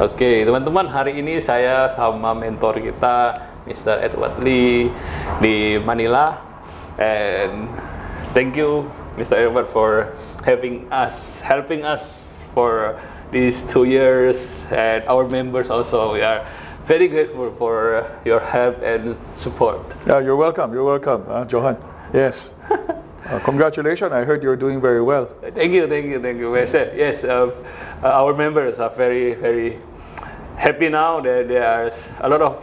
Oke, teman-teman, hari ini saya sama mentor kita, Mr. Edward Lee di Manila. And thank you, Mr. Edward, for helping us for these 2 years, and our members also. We are very grateful for your help and support. Yeah, you're welcome, Johan. Yes. Congratulations, I heard you're doing very well. Thank you. Yes, our members are very happy now. There are a lot of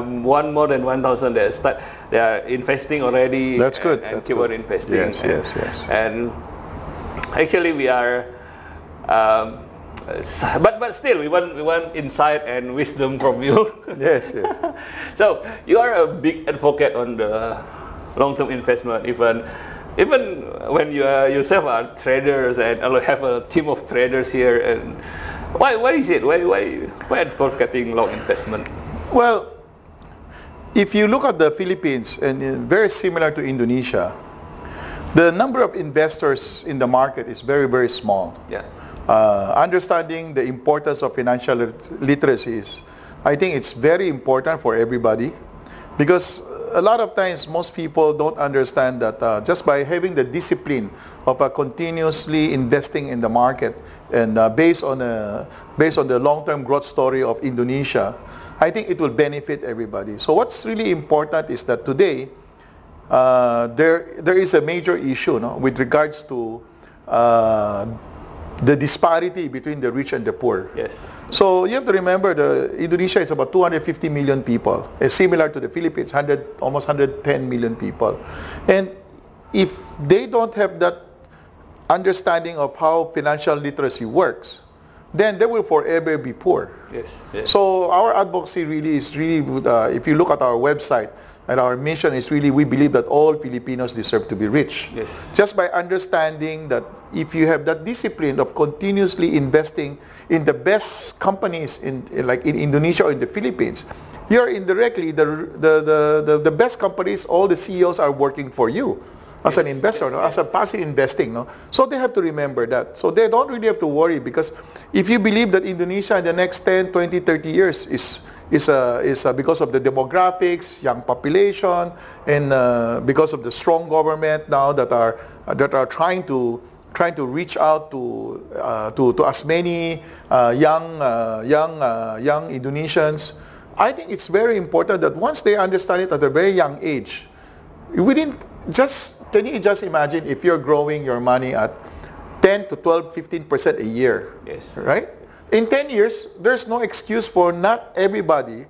more than 1,000 they are investing already. That's good. And keep on investing. Yes. And actually we are, but still we want insight and wisdom from you. Yes. So you are a big advocate on the long-term investment, even when you yourself are traders and have a team of traders here. And why is it? Why advocating long investment? Well, if you look at the Philippines, and very similar to Indonesia, the number of investors in the market is very small. Yeah. Understanding the importance of financial literacy is, I think it's very important for everybody, because a lot of times most people don't understand that just by having the discipline of continuously investing in the market and based on the long-term growth story of Indonesia, I think it will benefit everybody. So what's really important is that today there is a major issue, no, with regards to the disparity between the rich and the poor. Yes. So you have to remember, Indonesia is about 250 million people. It's similar to the Philippines, almost 110 million people. And if they don't have that understanding of how financial literacy works, then they will forever be poor. Yes. So our advocacy is if you look at our website, and our mission is really, we believe that all Filipinos deserve to be rich. Yes. Just by understanding that if you have that discipline of continuously investing in the best companies like in Indonesia or in the Philippines, you're indirectly the best companies, all the CEOs are working for you as an investor, no? As a passive investing. No? So they have to remember that. So they don't really have to worry, because if you believe that Indonesia in the next 10, 20, 30 years is because of the demographics, young population, and because of the strong government now that are trying to reach out to as many young Indonesians, I think it's very important that once they understand it at a very young age, can you just imagine if you're growing your money at 10 to 12, 15% a year? Yes. Right? In 10 years, there's no excuse for not everybody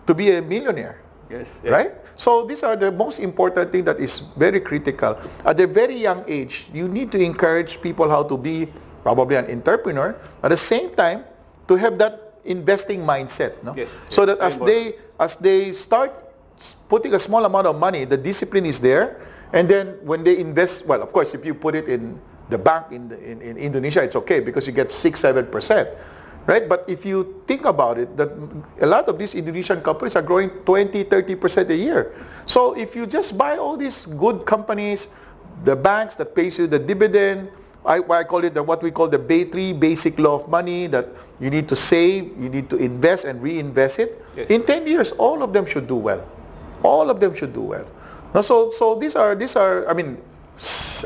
to be a millionaire. Yes. Right? So these are the most important thing that is very critical. At a very young age, you need to encourage people how to be probably an entrepreneur. At the same time, to have that investing mindset. No? Yes. So that as they start putting a small amount of money, the discipline is there. And then when they invest, well, of course, if you put it in the bank in Indonesia, it's okay because you get 6-7%, right? But if you think about it, that a lot of these Indonesian companies are growing 20-30% a year. So if you just buy all these good companies, the banks that pays you the dividend, I call it what we call the basic law of money, that you need to save, you need to invest and reinvest it. Yes. In 10 years, all of them should do well. All of them should do well. Now, so these are, I mean,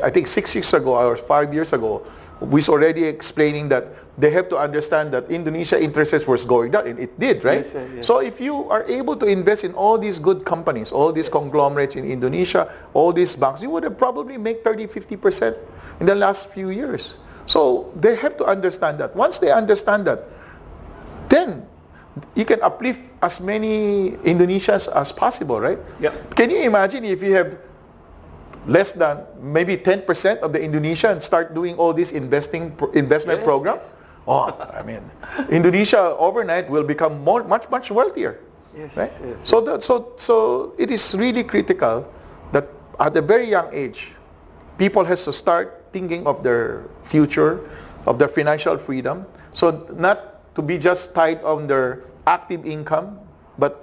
I think 6 years ago or 5 years ago, we was already explaining that they have to understand that Indonesia interest rates was going down, and it did, right? Yes. So if you are able to invest in all these good companies, all these conglomerates in Indonesia, all these banks, you would have probably made 30-50% in the last few years. So they have to understand that. Once they understand that, then you can uplift as many Indonesians as possible, right? Yeah. Can you imagine if you have less than maybe 10% of the Indonesians start doing all this investment program? Oh, I mean, Indonesia overnight will become much wealthier. Yes. Right? Yes. So it is really critical that at a very young age, people has to start thinking of their future, of their financial freedom. So not to be just tied on their active income, but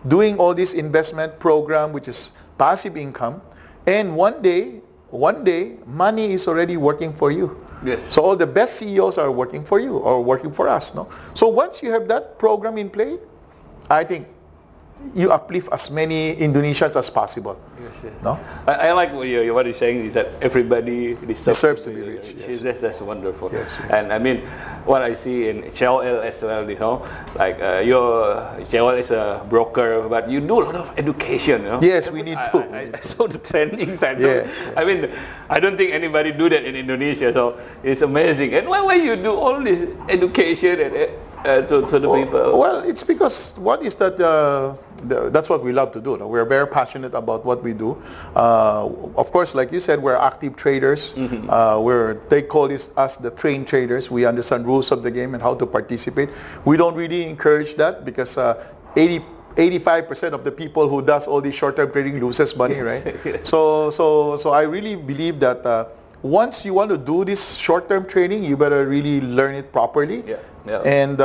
doing all this investment program, which is passive income. And one day, one day, money is already working for you. Yes. So all the best CEOs are working for you or working for us. No? So once you have that program in play, I think you uplift as many Indonesians as possible. Yes, yes. No? I like what you're saying is that everybody deserves to be rich. Yes. That's wonderful. Yes, yes. And I mean, what I see in JOL as well, you know, like your JOL is a broker, but you do a lot of education, you know. Yes, we need to. I saw the trainings. Yes. I mean, I don't think anybody do that in Indonesia, so it's amazing. And why you do all this education to the people? Well, it's because one is that that's what we love to do. No? We're very passionate about what we do. Of course, like you said, we're active traders. They call us the trained traders. We understand rules of the game and how to participate. We don't really encourage that because 85% of the people who does all this short-term trading loses money, right? Yes. So I really believe that once you want to do this short-term trading, you better really learn it properly. Yeah. Yeah. And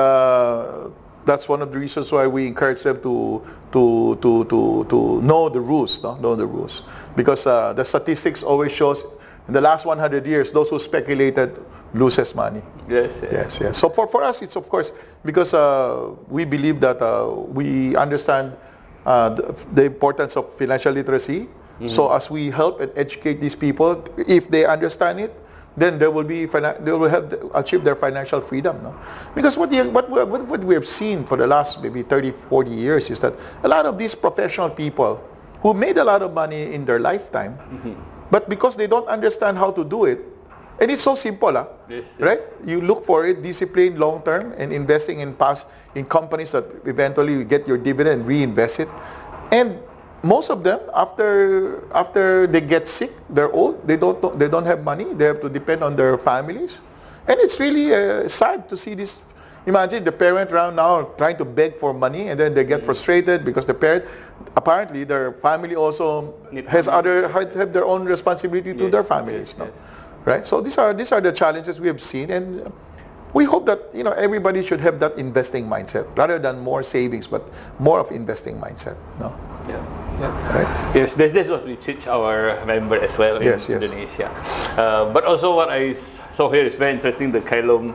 that's one of the reasons why we encourage them to know the rules, no? Know the rules. Because the statistics always shows in the last 100 years, those who speculated loses money. Yes. Yes. So for us, it's of course because we believe that we understand the importance of financial literacy. So as we help and educate these people, if they understand it, then they will help achieve their financial freedom. No? Because what we have seen for the last maybe 30, 40 years is that a lot of these professional people who made a lot of money in their lifetime, but because they don't understand how to do it, and it's so simple, yes. Right? You look for it, discipline, long term, and investing in companies that eventually get your dividend and reinvest it. And most of them, after they get sick, they're old, they don't have money, they have to depend on their families. And it's really sad to see this. Imagine the parent around now trying to beg for money, and then they get frustrated because the parent, apparently their family also have their own responsibility to their families. Yes. Right? So these are the challenges we have seen, and we hope that everybody should have that investing mindset rather than more savings, but more of investing mindset. No? Yeah. Right? Yes, that's what we teach our members as well in Indonesia. But also what I saw here is very interesting, the Kailum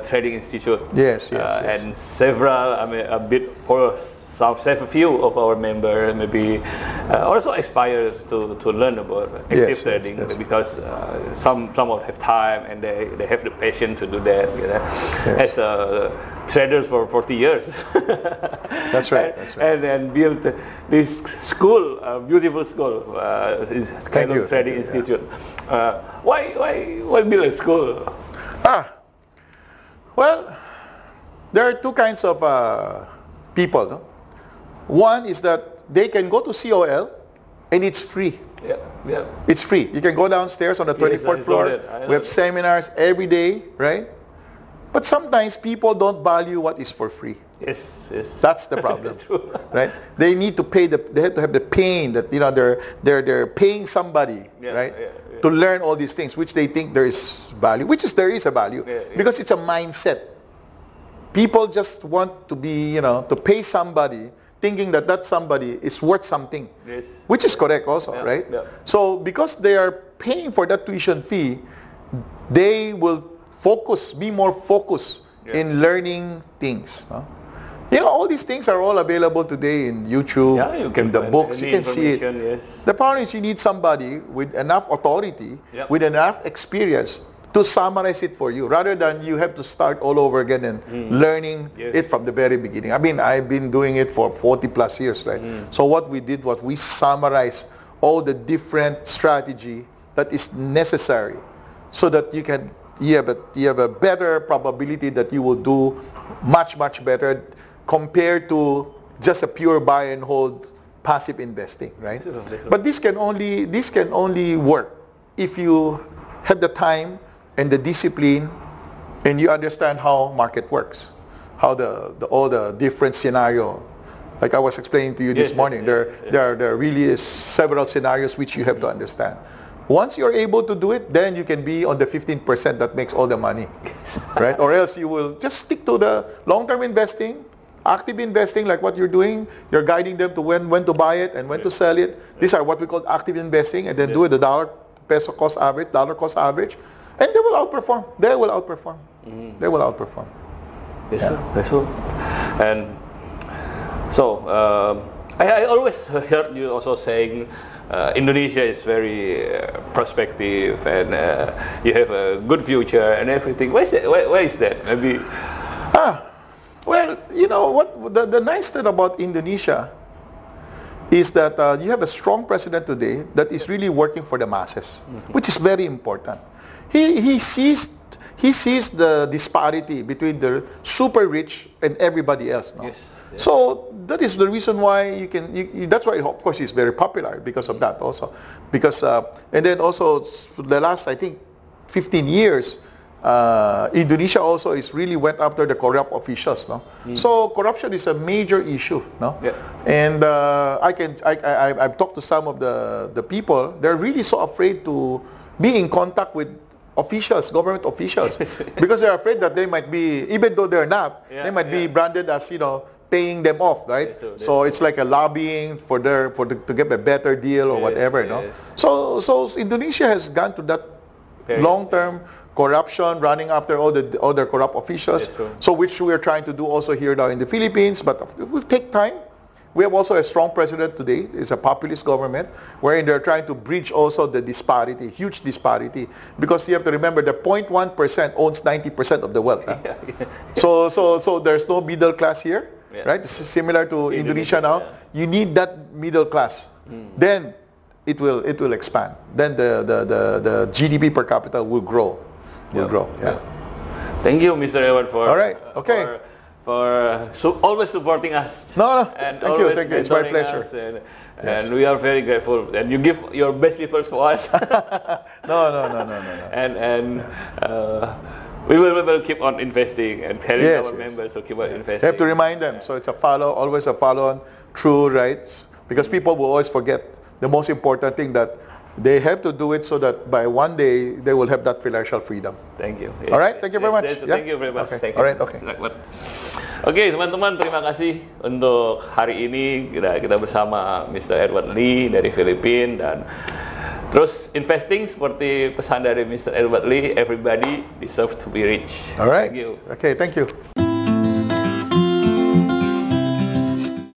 Trading Institute. Yes. And several, a bit for a few of our members maybe also aspire to learn about active trading because some have time and they have the passion to do that. As traders for 40 years. That's right. And built this school, beautiful school, Kailum Trading Institute. Why build a school? Well, there are two kinds of people. No? One is that they can go to COL and it's free. Yeah. It's free. You can go downstairs on the 24th floor. We have seminars every day, right? But sometimes people don't value what is for free. Yes. That's the problem, right? They need to pay they have to have the pain that they're paying somebody, right? To learn all these things, which they think there is value, there is a value, because it's a mindset. People just want to be, to pay somebody, thinking that somebody is worth something, which is correct also, right? Yeah. So because they are paying for that tuition fee, they will be more focused in learning things. No? All these things are all available today in YouTube, in the books, you can see it. Yes. The problem is you need somebody with enough authority, with enough experience to summarize it for you, rather than you have to start all over again and learning it from the very beginning. I've been doing it for 40 plus years, right? So what we did was we summarized all the different strategy that is necessary so that you have a better probability that you will do much better compared to just a pure buy and hold passive investing, right? But this can only work if you have the time and the discipline, and you understand how market works, how all the different scenario. Like I was explaining to you this morning, there are really several scenarios which you have to understand. Once you're able to do it, then you can be on the 15% that makes all the money, right? Or else you will just stick to the long-term investing, active investing, like what you're doing. You're guiding them to when to buy it and when to sell it. These are what we call active investing, and then do it the dollar peso cost average, dollar cost average, and they will outperform. They will outperform. They will outperform. Yes, sir. Yes, sir. And so, I always heard you also saying Indonesia is very prospective and you have a good future and everything. Why is that? Maybe. Well, you know what? The nice thing about Indonesia is that you have a strong president today that is really working for the masses, which is very important. He sees the disparity between the super rich and everybody else. No? Yes. So that is the reason why that's why of course he's very popular because of that also. Because and then also for the last I think 15 years, Indonesia also is really went after the corrupt officials. No, so corruption is a major issue. No, and I've talked to some of the people. They're really so afraid to be in contact with officials, government officials, because they're afraid that they might be, even though they're not, they might be branded as paying them off, right? So it's like a lobbying to get a better deal or whatever, no? So Indonesia has gone to that long-term corruption, running after all the corrupt officials. So which we are trying to do also here now in the Philippines, but it will take time. We have also a strong president today. It's a populist government wherein they're trying to bridge also the disparity, huge disparity. Because you have to remember the 0.1% owns 90% of the wealth. Huh? So there's no middle class here, right? This is similar to Indonesia now. You need that middle class. Then it will expand. Then the GDP per capita will grow. Thank you, Mr. Edward, for always supporting us. No, thank you. It's my pleasure. And we are very grateful. And you give your best people to us. No. And we will keep on investing and telling our members to keep on investing. You have to remind them. So it's always a follow-on, true rights. Because people will always forget the most important thing, that they have to do it so that by one day they will have that financial freedom. Thank you. All right, thank you very much. Thank you very much. Thank you. All right, okay. Oke, teman-teman, terima kasih untuk hari ini kita bersama Mr. Edward Lee dari Filipina, dan terus investing seperti pesan dari Mr. Edward Lee, everybody deserve to be rich. All right. Thank you. Okay, thank you.